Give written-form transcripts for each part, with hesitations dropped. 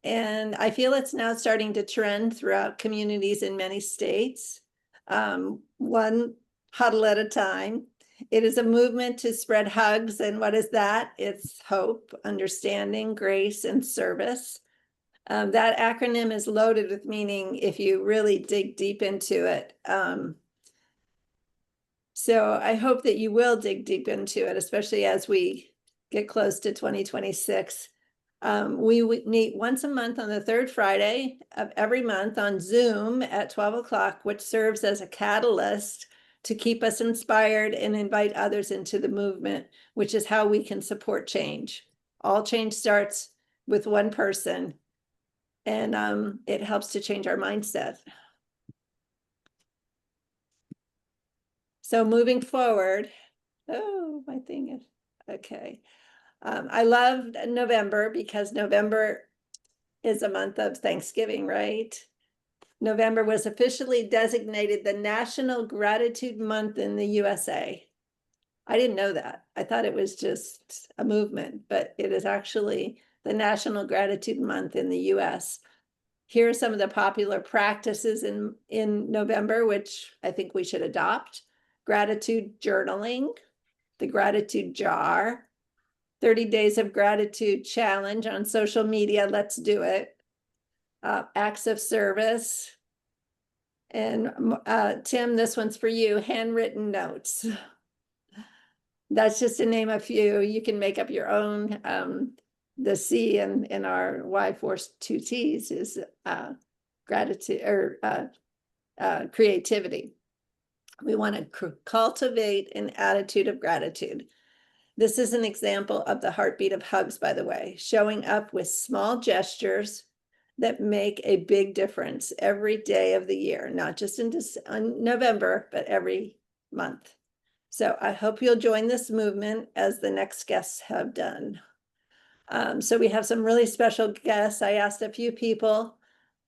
and I feel it's now starting to trend throughout communities in many states. One huddle at a time. It is a movement to spread hugs, and what is that? It's hope, understanding, grace, and service. That acronym is loaded with meaning if you really dig deep into it. So I hope that you will dig deep into it, especially as we get close to 2026. We meet once a month on the third Friday of every month on Zoom at 12 o'clock, which serves as a catalyst to keep us inspired and invite others into the movement, which is how we can support change. All change starts with one person, and it helps to change our mindset. So moving forward, oh, my thing is, okay. I love November because November is a month of Thanksgiving, right? November was officially designated the National Gratitude Month in the USA. I didn't know that. I thought it was just a movement, but it is actually the National Gratitude Month in the US. Here are some of the popular practices in November, which I think we should adopt. Gratitude journaling, the gratitude jar, 30 days of gratitude challenge on social media. Let's do it. Acts of service. And Tim, this one's for you, handwritten notes. That's just to name a few. You can make up your own. The C in our Y force two T's is gratitude or creativity. We want to cultivate an attitude of gratitude. This is an example of the heartbeat of HUGS, by the way, showing up with small gestures that make a big difference every day of the year, not just in November, but every month. So I hope you'll join this movement as the next guests have done. So we have some really special guests. I asked a few people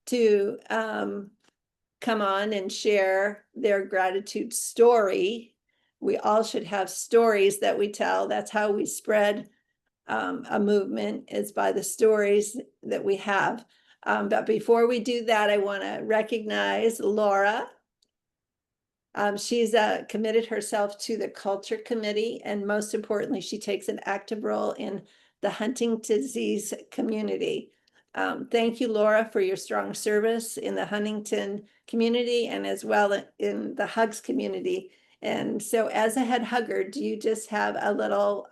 to come on and share their gratitude story. We all should have stories that we tell. That's how we spread a movement, is by the stories that we have. But before we do that, I want to recognize Laura. She's committed herself to the culture committee, and most importantly, she takes an active role in the Huntington's disease community. Thank you, Laura, for your strong service in the Huntington community and as well in the HUGS community. And so as a head hugger, do you just have a little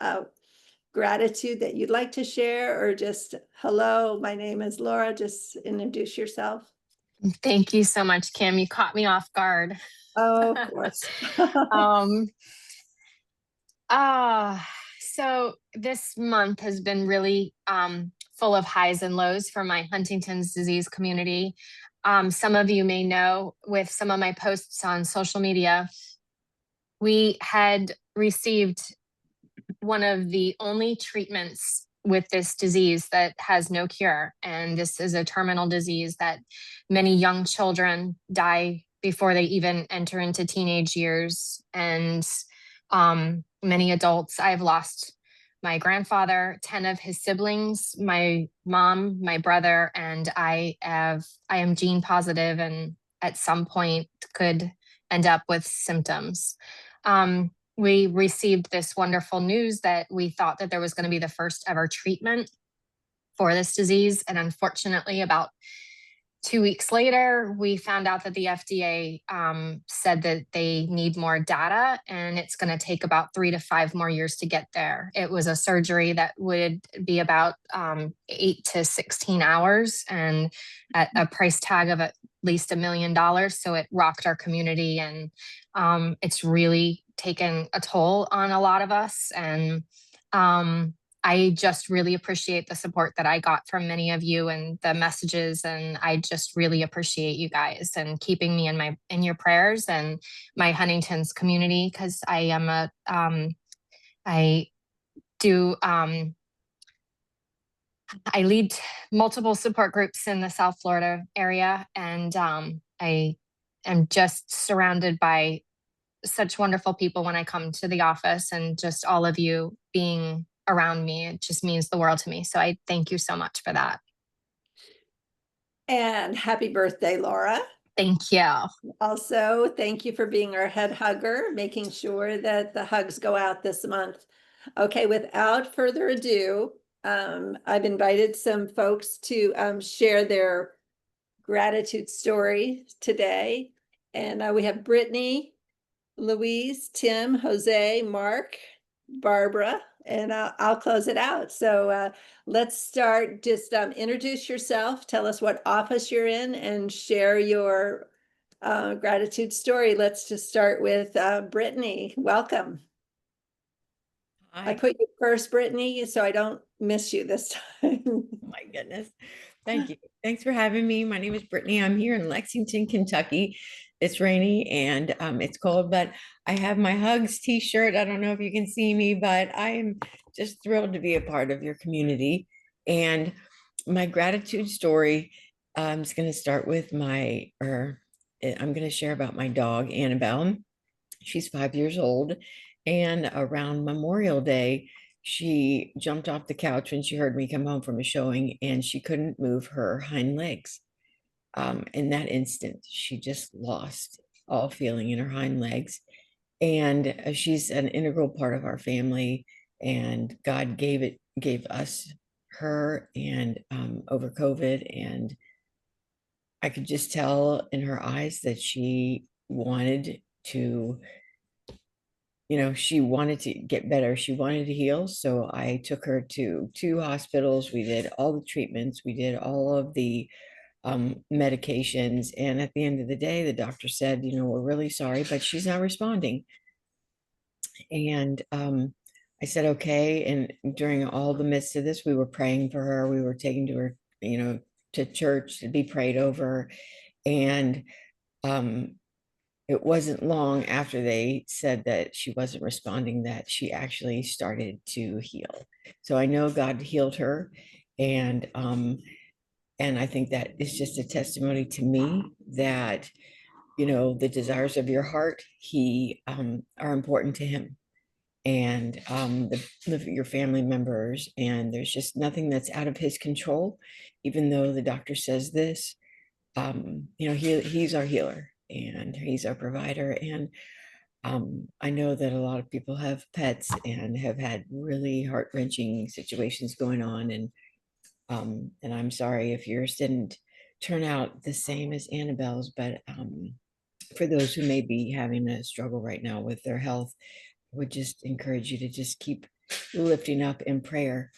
gratitude that you'd like to share, or just, hello, my name is Laura, just introduce yourself? Thank you so much, Kim. You caught me off guard. Oh, of course. So this month has been really full of highs and lows for my Huntington's disease community. Some of you may know, with some of my posts on social media, we had received one of the only treatments with this disease that has no cure. And this is a terminal disease that many young children die before they even enter into teenage years. And many adults. I've lost my grandfather, 10 of his siblings, my mom, my brother, and I am gene positive and at some point could end up with symptoms. We received this wonderful news that we thought that there was going to be the first ever treatment for this disease. And unfortunately, about 2 weeks later, we found out that the FDA said that they need more data, and it's going to take about 3 to 5 more years to get there. It was a surgery that would be about 8 to 16 hours and at a price tag of at least $1 million. So it rocked our community, and it's really taken a toll on a lot of us. And I just really appreciate the support that I got from many of you and the messages. And I just really appreciate you guys and keeping me in your prayers and my Huntington's community. Cause I am I lead multiple support groups in the South Florida area. And I am just surrounded by such wonderful people when I come to the office, and just all of you being around me. It just means the world to me. So I thank you so much for that. And happy birthday, Laura. Thank you. Also, thank you for being our head hugger, making sure that the hugs go out this month. Okay, without further ado, I've invited some folks to share their gratitude story today. And we have Brittany, Louise, Tim, Jose, Mark, Barbara, and I'll close it out. So let's start. Just introduce yourself, tell us what office you're in, and share your gratitude story. Let's just start with Brittany. Welcome. I Hi. put you first, Brittany, so I don't miss you this time. Oh my goodness. Thank you. Thanks for having me. My name is Brittany. I'm here in Lexington, Kentucky. It's rainy and it's cold, but I have my Hugs t-shirt. I don't know if you can see me, but I am just thrilled to be a part of your community. And my gratitude story, I'm just going to start with I'm going to share about my dog, Annabelle. She's 5 years old. And around Memorial Day, she jumped off the couch when she heard me come home from a showing and she couldn't move her hind legs. In that instant, she just lost all feeling in her hind legs. And she's an integral part of our family. And God gave us her and over COVID. And I could just tell in her eyes that she wanted to, she wanted to get better. She wanted to heal. So I took her to 2 hospitals. We did all the treatments. We did all of the medications. And at the end of the day, the doctor said, we're really sorry, but she's not responding. And I said, okay. And during all the midst of this, we were praying for her. We were taking to her, to church to be prayed over. And it wasn't long after they said that she wasn't responding that she actually started to heal. So I know God healed her, and I think that is just a testimony to me that the desires of your heart he are important to him, and your family members, and there's just nothing that's out of his control, even though the doctor says this. He's our healer and he's our provider. And I know that a lot of people have pets and have had really heart-wrenching situations going on. And I'm sorry if yours didn't turn out the same as Annabelle's, but for those who may be having a struggle right now with their health, I would just encourage you to just keep lifting up in prayer,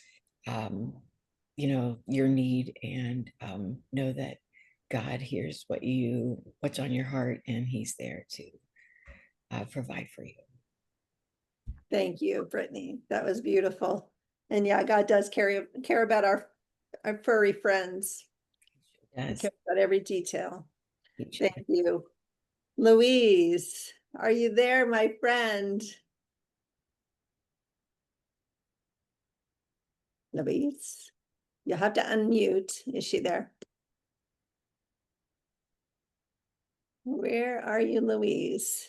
your need, and know that God hears what's on your heart, and he's there to provide for you. Thank you, Brittany. That was beautiful. And yeah, God does care about our furry friends. He cares about every detail. Thank you. Louise, are you there, my friend? Louise, you'll have to unmute. Is she there? Where are you, Louise?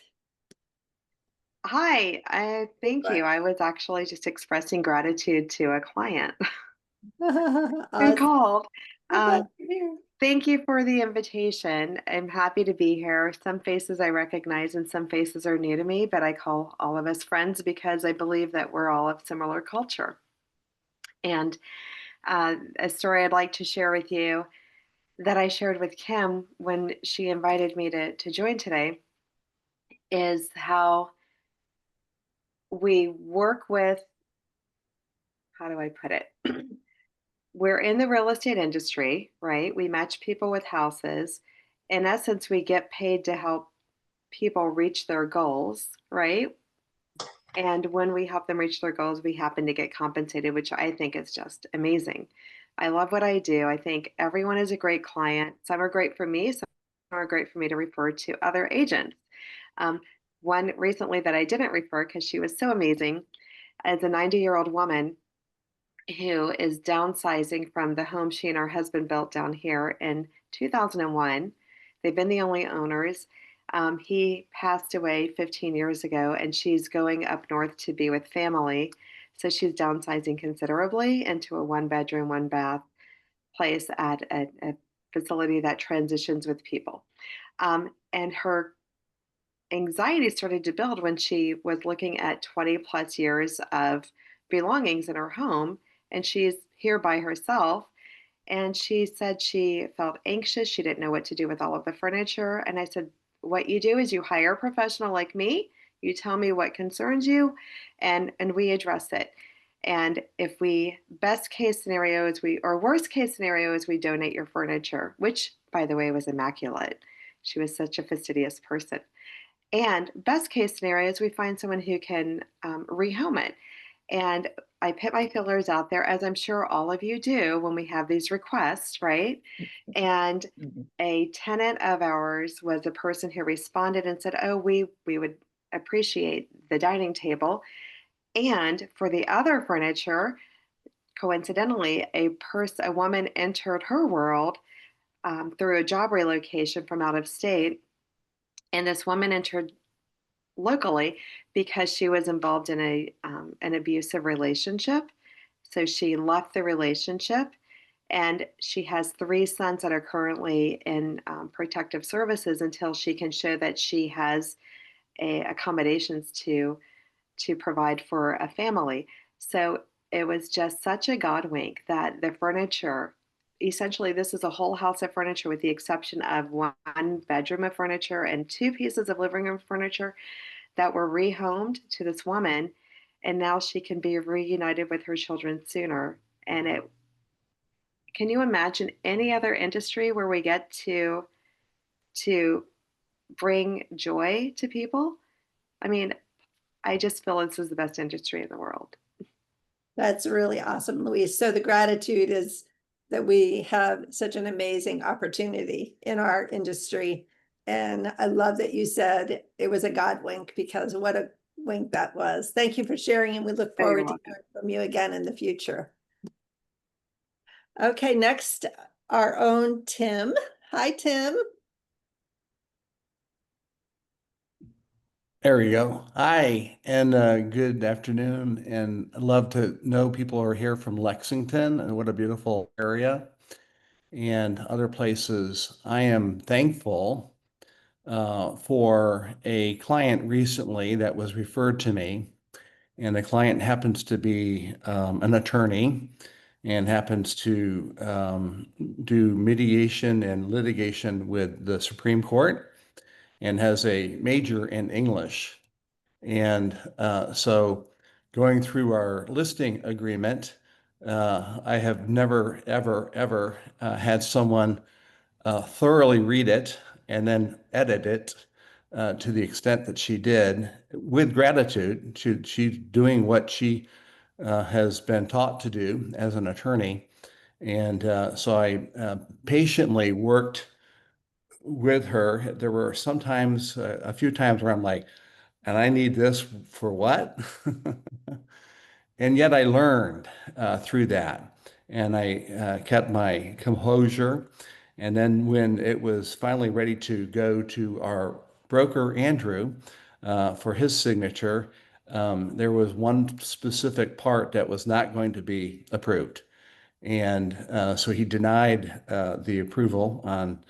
Hi, thank you. I was actually just expressing gratitude to a client who Awesome. called. I'm glad you're here. Thank you for the invitation. I'm happy to be here. Some faces I recognize and some faces are new to me, but I call all of us friends because I believe that we're all of similar culture. And a story I'd like to share with you that I shared with Kim when she invited me to join today is how we work with, how do I put it? We're in the real estate industry, right? We match people with houses. In essence, we get paid to help people reach their goals, right? And when we help them reach their goals, we happen to get compensated, which I think is just amazing. I love what I do. I think everyone is a great client. Some are great for me, some are great for me to refer to other agents. One recently that I didn't refer because she was so amazing is a 90-year-old woman who is downsizing from the home she and her husband built down here in 2001. They've been the only owners. He passed away 15 years ago, and she's going up north to be with family. So she's downsizing considerably into a 1 bedroom, 1 bath place at a facility that transitions with people. And her anxiety started to build when she was looking at 20 plus years of belongings in her home. And she's here by herself. And she said she felt anxious. She didn't know what to do with all of the furniture. And I said, what you do is you hire a professional like me. You tell me what concerns you, and we address it. And if we best case scenario is we or worst case scenario is we donate your furniture, which by the way was immaculate. She was such a fastidious person. And best case scenario is we find someone who can rehome it. And I put my fillers out there, as I'm sure all of you do when we have these requests, right? And Mhm. a tenant of ours was a person who responded and said, "Oh, we would appreciate the dining table." And for the other furniture, coincidentally, a woman entered her world through a job relocation from out of state, and this woman entered locally because she was involved in an abusive relationship. So she left the relationship, and she has 3 sons that are currently in protective services until she can show that she has accommodations to provide for a family. So it was just such a God wink that the furniture. Essentially, this is a whole house of furniture with the exception of 1 bedroom of furniture and 2 pieces of living room furniture that were rehomed to this woman, and now she can be reunited with her children sooner. And it can you imagine any other industry where we get to bring joy to people? I mean, I just feel this is the best industry in the world. That's really awesome, Louise. So the gratitude is that we have such an amazing opportunity in our industry. And I love that you said it was a God wink, because what a wink that was. Thank you for sharing, and we look Oh, you're forward to welcome. hearing from you again in the future. Okay, next, our own Tim. Hi, Tim. There we go. Hi, and good afternoon. And I'd love to know people who are here from Lexington, and what a beautiful area, and other places. I am thankful for a client recently that was referred to me, and the client happens to be an attorney and happens to do mediation and litigation with the Supreme Court, and has a major in English. And so going through our listing agreement, I have never, ever, ever had someone thoroughly read it and then edit it to the extent that she did, with gratitude. She's doing what she has been taught to do as an attorney. And so I patiently worked with her. There were sometimes, a few times where I'm like, and I need this for what? And yet I learned through that, and I kept my composure. And then when it was finally ready to go to our broker, Andrew, for his signature, there was one specific part that was not going to be approved. And so he denied the approval on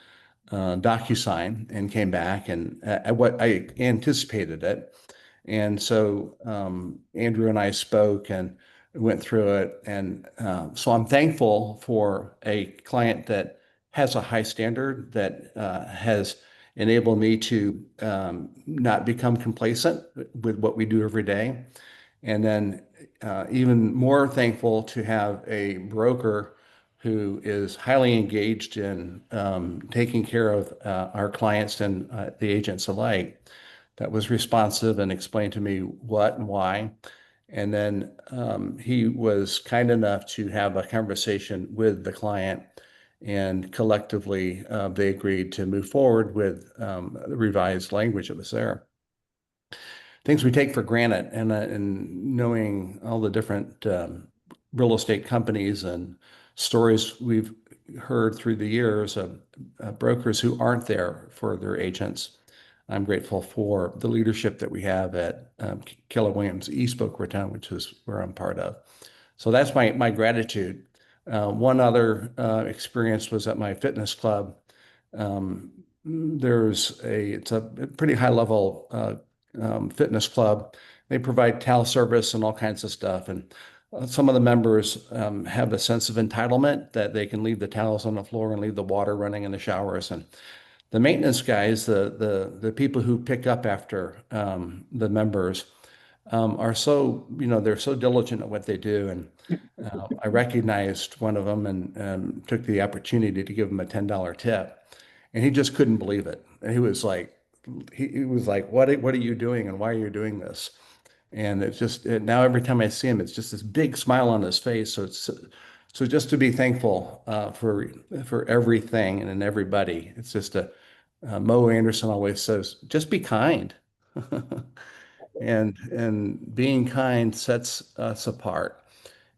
DocuSign and came back, and what I anticipated it. And so Andrew and I spoke and went through it. And so I'm thankful for a client that has a high standard, that has enabled me to not become complacent with what we do every day. And then even more thankful to have a broker who is highly engaged in taking care of our clients and the agents alike, that was responsive and explained to me what and why. And then he was kind enough to have a conversation with the client, and collectively they agreed to move forward with the revised language that was there. Things we take for granted, and knowing all the different real estate companies and stories we've heard through the years of brokers who aren't there for their agents. I'm grateful for the leadership that we have at Keller Williams East Boca Raton, which is where I'm part of. So that's my gratitude. One other experience was at my fitness club. It's a pretty high level fitness club. They provide towel service and all kinds of stuff. And some of the members have a sense of entitlement that they can leave the towels on the floor and leave the water running in the showers. And the maintenance guys, the people who pick up after the members, are so, they're so diligent at what they do. And I recognized one of them and took the opportunity to give him a $10 tip. And he just couldn't believe it. And he was like, what are you doing and why are you doing this? And now every time I see him, it's just this big smile on his face. So just to be thankful for everything and everybody. It's just Mo Anderson always says, just be kind. And being kind sets us apart.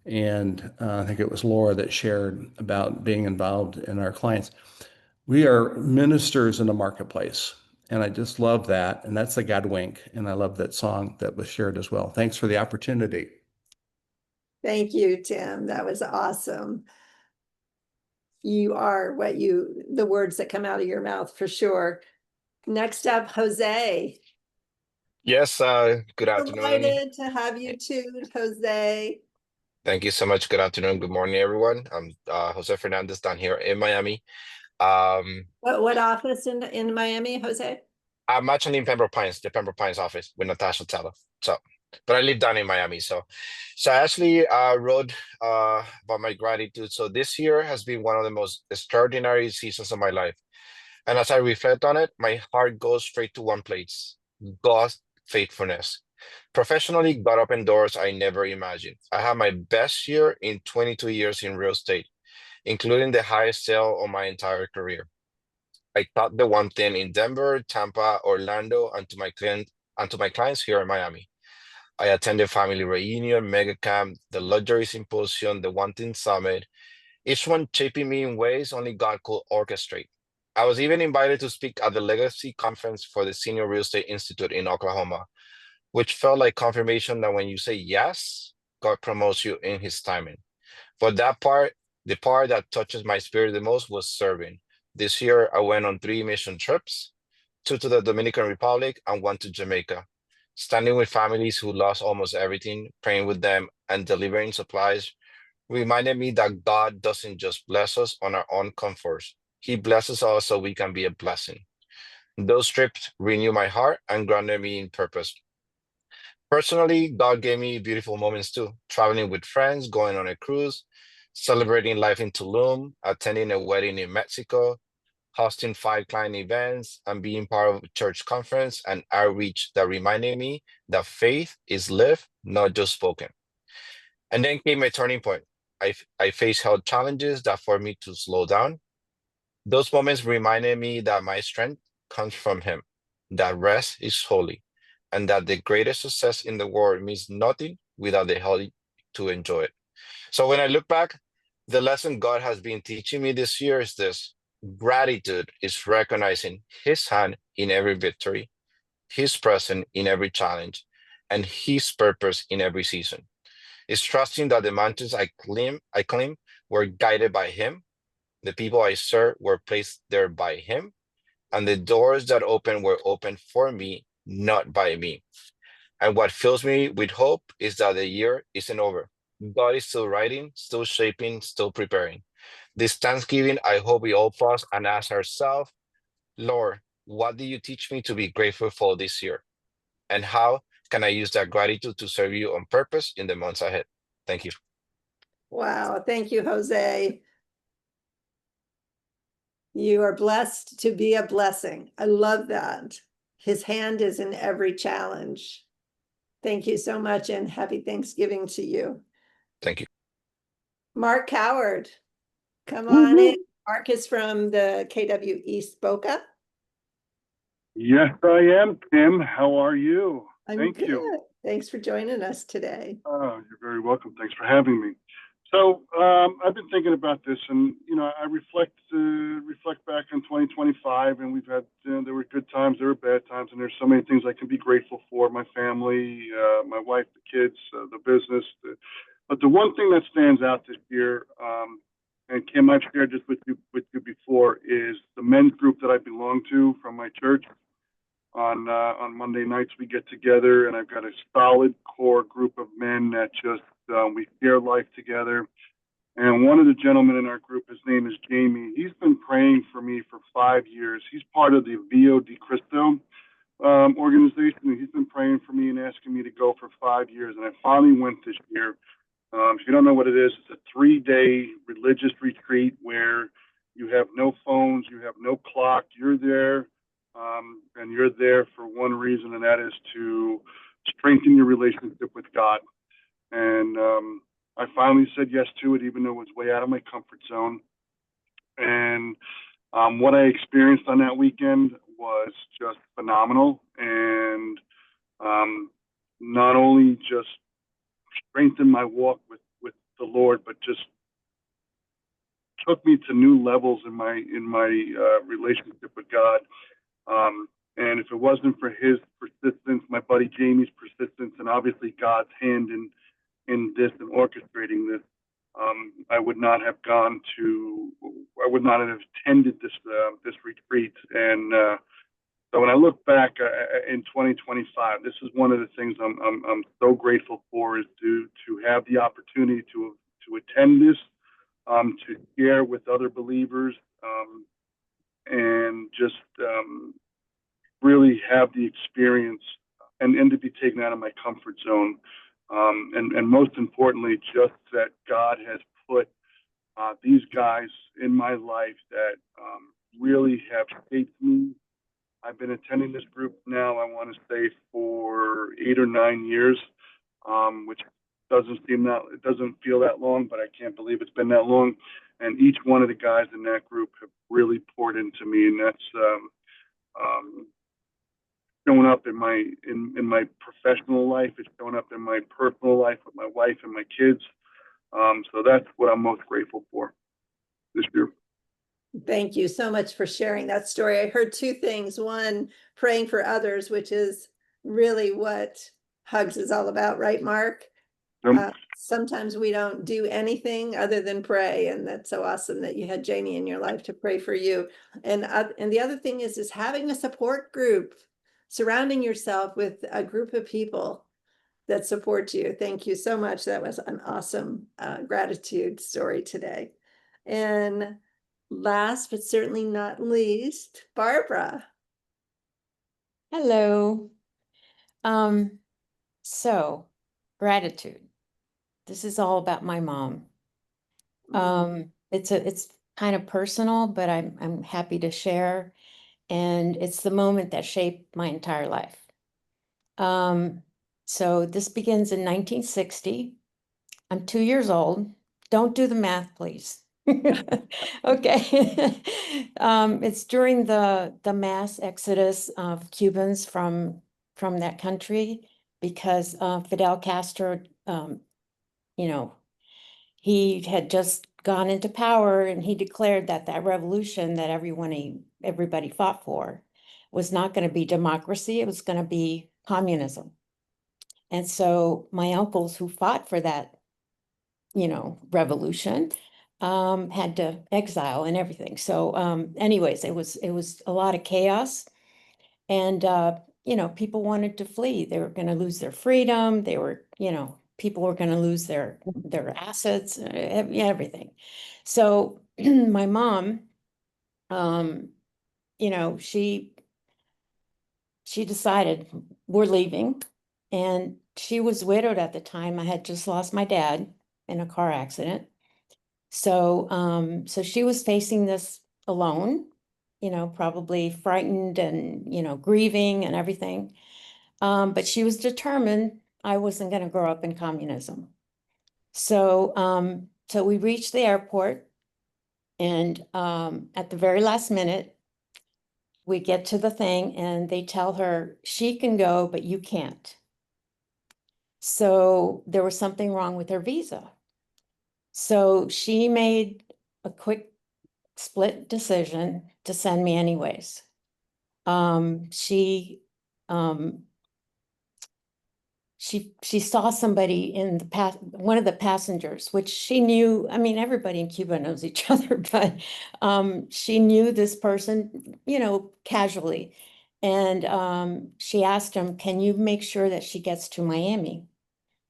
And I think it was Laura that shared about being involved in our clients. We are ministers in the marketplace. And I just love that. And that's the God wink. And I love that song that was shared as well. Thanks for the opportunity. Thank you, Tim. That was awesome. You are the words that come out of your mouth for sure. Next up, Jose. Yes, good afternoon. Delighted to have you too, Jose. Thank you so much. Good afternoon. Good morning, everyone. I'm Jose Fernandez down here in Miami. Um, What office in Miami, Jose? I'm actually in Pembroke Pines, the Pembroke Pines office with Natasha Teller. But I live down in Miami. So I actually wrote about my gratitude. So this year has been one of the most extraordinary seasons of my life. And as I reflect on it, my heart goes straight to one place: God's faithfulness. Professionally, God opened doors I never imagined. I had my best year in 22 years in real estate, including the highest sale of my entire career. I taught the one thing in Denver, Tampa, Orlando, and to my clients here in Miami. I attended family reunion, mega camp, the luxury symposium, the One Thing Summit, each one shaping me in ways only God could orchestrate. I was even invited to speak at the Legacy Conference for the Senior Real Estate Institute in Oklahoma, which felt like confirmation that when you say yes, God promotes you in his timing. But the part that touches my spirit the most was serving. This year, I went on 3 mission trips, 2 to the Dominican Republic and 1 to Jamaica, standing with families who lost almost everything, praying with them, and delivering supplies reminded me that God doesn't just bless us on our own comforts. He blesses us so we can be a blessing. Those trips renew my heart and grounded me in purpose. Personally, God gave me beautiful moments too, traveling with friends, going on a cruise, celebrating life in Tulum, attending a wedding in Mexico, hosting 5 client events, and being part of a church conference and outreach that reminded me that faith is lived, not just spoken. And then came a turning point. I faced health challenges that forced me to slow down. Those moments reminded me that my strength comes from him, that rest is holy, and that the greatest success in the world means nothing without the health to enjoy it. So when I look back, the lesson God has been teaching me this year is this: gratitude is recognizing his hand in every victory, his presence in every challenge, and his purpose in every season. It's trusting that the mountains I climb were guided by him, the people I serve were placed there by him, and the doors that open were opened for me, not by me. And what fills me with hope is that the year isn't over. God is still writing, still shaping, still preparing. This Thanksgiving, I hope we all pause and ask ourselves, Lord, what do you teach me to be grateful for this year? And how can I use that gratitude to serve you on purpose in the months ahead? Thank you. Wow, thank you, Jose. You are blessed to be a blessing. I love that. His hand is in every challenge. Thank you so much and happy Thanksgiving to you. Thank you. Mark Howard, come on in. Mark is from the KW East Boca. Yes, I am, Tim. How are you? I'm Thank good. you. Thanks for joining us today. Oh, you're very welcome. Thanks for having me. So I've been thinking about this, and I reflect back on 2025, and we've had there were good times, there were bad times. and there's so many things I can be grateful for: my family, my wife, the kids, the business. But the one thing that stands out this year, and Kim, I've shared this with you before, is the men's group that I belong to from my church. On Monday nights we get together, and I've got a solid core group of men that just we share life together. And one of the gentlemen in our group, his name is Jamie. He's been praying for me for 5 years. He's part of the Vio di Cristo organization. And he's been praying for me and asking me to go for 5 years. And I finally went this year. If you don't know what it is, it's a 3-day religious retreat where you have no phones, you have no clock. You're there, and you're there for one reason, and that is to strengthen your relationship with God. And I finally said yes to it, even though it was way out of my comfort zone. And what I experienced on that weekend was just phenomenal. And not only just strengthened my walk with the Lord, but just took me to new levels in my relationship with God. And if it wasn't for his persistence, my buddy Jamie's persistence, and obviously God's hand in this and orchestrating this, I would not have attended this retreat. And so when I look back in 2025, this is one of the things I'm so grateful for, is to have the opportunity to attend this, to share with other believers, and just really have the experience, and to be taken out of my comfort zone. And most importantly, just that God has put these guys in my life that really have shaped me. I've been attending this group now, I want to say, for 8 or 9 years, which doesn't feel that long, but I can't believe it's been that long. And each one of the guys in that group have really poured into me, and that's showing up in my professional life. It's showing up in my personal life with my wife and my kids. So that's what I'm most grateful for this year. Thank you so much for sharing that story. I heard 2 things. One, praying for others, which is really what HUGS is all about, right, Mark? Sometimes we don't do anything other than pray, and that's so awesome that you had Jamie in your life to pray for you. And the other thing is having a support group, surrounding yourself with a group of people that support you. Thank you so much. That was an awesome gratitude story today. And last but certainly not least, Barbara. Hello. So gratitude. This is all about my mom. It's kind of personal, but I'm happy to share. And it's the moment that shaped my entire life. So this begins in 1960. I'm 2 years old. Don't do the math, please. Okay. It's during the mass exodus of Cubans from that country, because Fidel Castro, he had just gone into power, and he declared that revolution that everybody fought for was not going to be democracy. It was going to be communism. And so my uncles who fought for that, revolution, had to exile and everything. So anyways, it was a lot of chaos. And people wanted to flee. They were going to lose their freedom. They were, people were going to lose their assets, everything. So my mom, she decided we're leaving, and she was widowed at the time. I had just lost my dad in a car accident. So she was facing this alone, probably frightened and, grieving and everything. But she was determined I wasn't going to grow up in communism. So we reached the airport, and at the very last minute, we get to the thing, and they tell her she can go, but you can't. So there was something wrong with her visa. So she made a quick split decision to send me anyways. She um, she saw somebody in the one of the passengers, which she knew. I mean, everybody in Cuba knows each other, but she knew this person, you know, casually. And she asked him, "Can you make sure that she gets to Miami?"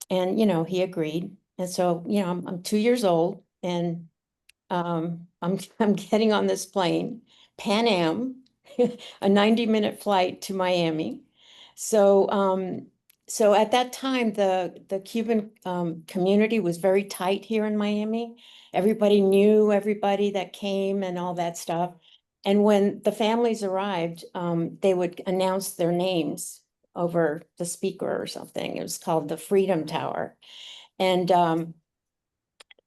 And, you know, he agreed. And so, you know, I'm 2 years old, and I'm getting on this plane, Pan Am, a 90-minute flight to Miami. So so at that time, the Cuban community was very tight here in Miami. Everybody knew everybody that came and all that stuff. And when the families arrived, they would announce their names over the speaker or something. It was called the Freedom Tower. And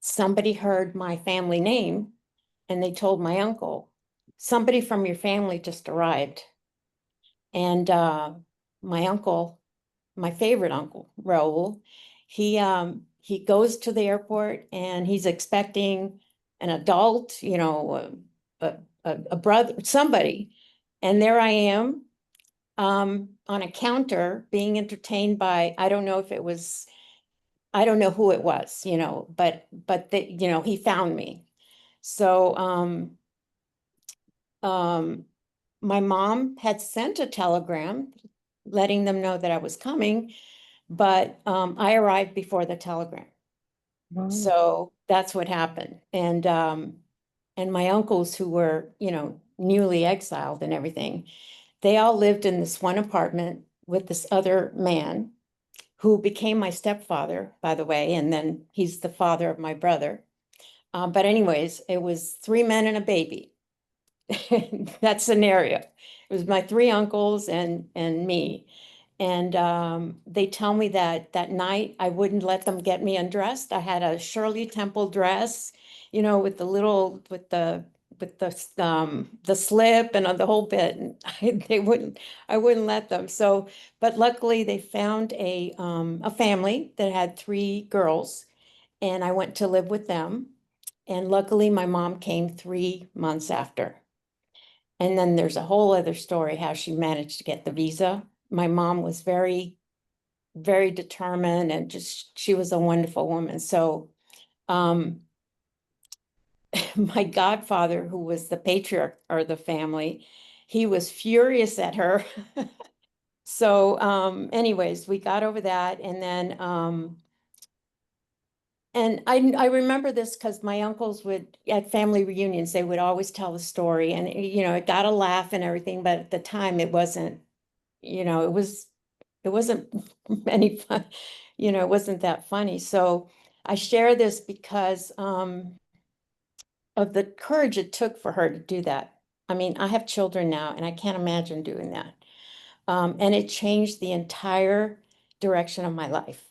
somebody heard my family name, and they told my uncle, "Somebody from your family just arrived." And my uncle, my favorite uncle, Raul, he goes to the airport, and he's expecting an adult, you know, a brother, somebody. And there I am, on a counter being entertained by, I don't know if it was, I don't know who it was, you know, but you know, he found me. So my mom had sent a telegram letting them know that I was coming, but I arrived before the telegram. So that's what happened. And my uncles, who were, you know, newly exiled and everything, they all lived in this one apartment with this other man who became my stepfather, by the way, and then he's the father of my brother. But anyways, it was 3 men and a baby. That scenario. It was my 3 uncles and me. And they tell me that that night I wouldn't let them get me undressed. I had a Shirley Temple dress, you know, with the little, with the slip and the whole bit. And I wouldn't let them. So, but luckily they found a family that had 3 girls, and I went to live with them. And luckily my mom came 3 months after. And then there's a whole other story how she managed to get the visa. My mom was very, very determined, and just, she was a wonderful woman. So my godfather, who was the patriarch of the family, he was furious at her. So anyways, we got over that. And then and I remember this because my uncles would, at family reunions, they would always tell the story, and you know, it got a laugh and everything, but at the time it wasn't, you know, it wasn't any fun, you know, it wasn't that funny. So I share this because of the courage it took for her to do that. I mean, I have children now, and I can't imagine doing that. And it changed the entire direction of my life.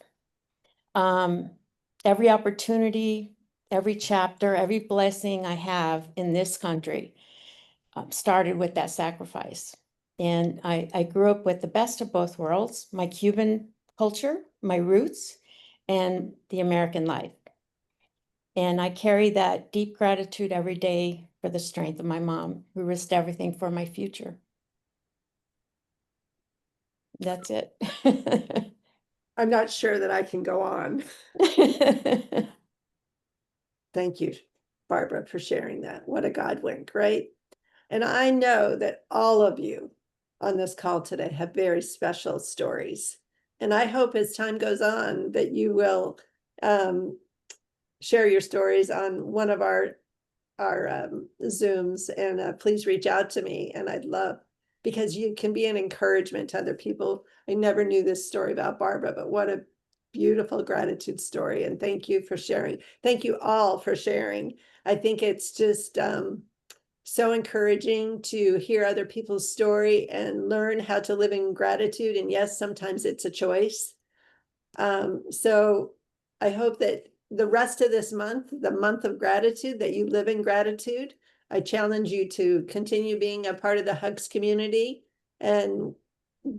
Every opportunity, every chapter, every blessing I have in this country started with that sacrifice. And I grew up with the best of both worlds, my Cuban culture, my roots, and the American life. And I carry that deep gratitude every day for the strength of my mom, who risked everything for my future. That's it. I'm not sure that I can go on. Thank you, Barbara, for sharing that. What a God wink, right? And I know that all of you on this call today have very special stories. And I hope as time goes on that you will share your stories on one of our Zooms, and please reach out to me. And I'd love, because you can be an encouragement to other people. I never knew this story about Barbara, but what a beautiful gratitude story. And thank you for sharing. Thank you all for sharing. I think it's just so encouraging to hear other people's story and learn how to live in gratitude. And yes, sometimes it's a choice. So I hope that the rest of this month, the month of gratitude, that you live in gratitude. I challenge you to continue being a part of the HUGS community and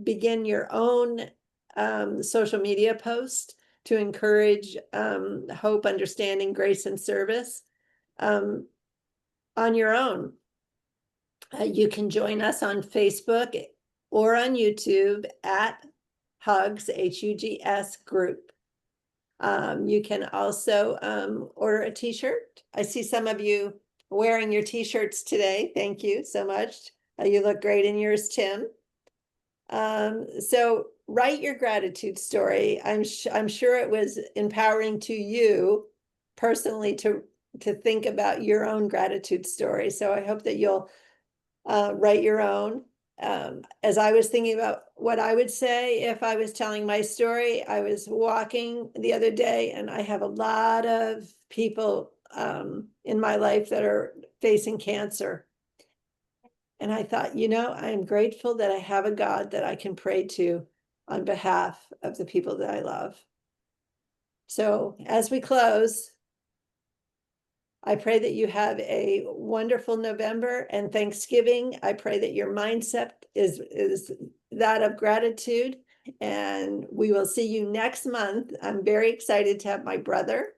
begin your own social media post to encourage hope, understanding, grace, and service on your own. You can join us on Facebook or on YouTube at HUGS, HUGS group. You can also order a t-shirt. I see some of you wearing your t-shirts today. Thank you so much. You look great in yours, Tim. So write your gratitude story. I'm sure it was empowering to you personally to think about your own gratitude story. So I hope that you'll write your own. As I was thinking about what I would say if I was telling my story, I was walking the other day and I have a lot of people in my life that are facing cancer. And I thought, I'm grateful that I have a God that I can pray to on behalf of the people that I love. So as we close, I pray that you have a wonderful November and Thanksgiving. I pray that your mindset is that of gratitude. And we will see you next month. I'm very excited to have my brother,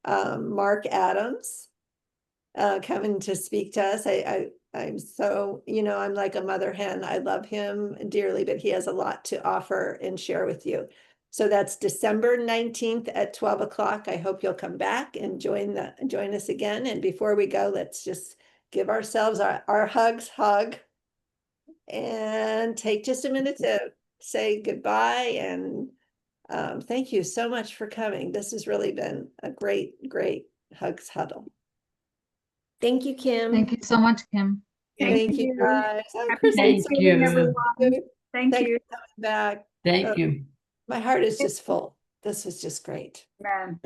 Mark Adams, coming to speak to us. I'm so, I'm like a mother hen. I love him dearly, but he has a lot to offer and share with you. So that's December 19th at 12 o'clock. I hope you'll come back and join us again. And before we go, let's just give ourselves our HUGS hug and take just a minute to say goodbye. And thank you so much for coming. This has really been a great HUGS huddle. Thank you, Kim. Thank you so much, Kim. Thank you, guys. Oh, Happy Kristen, Thanksgiving, so everyone. good. Thank Thanks you. for coming back. Thank you. My heart is just full. This was just great. Man.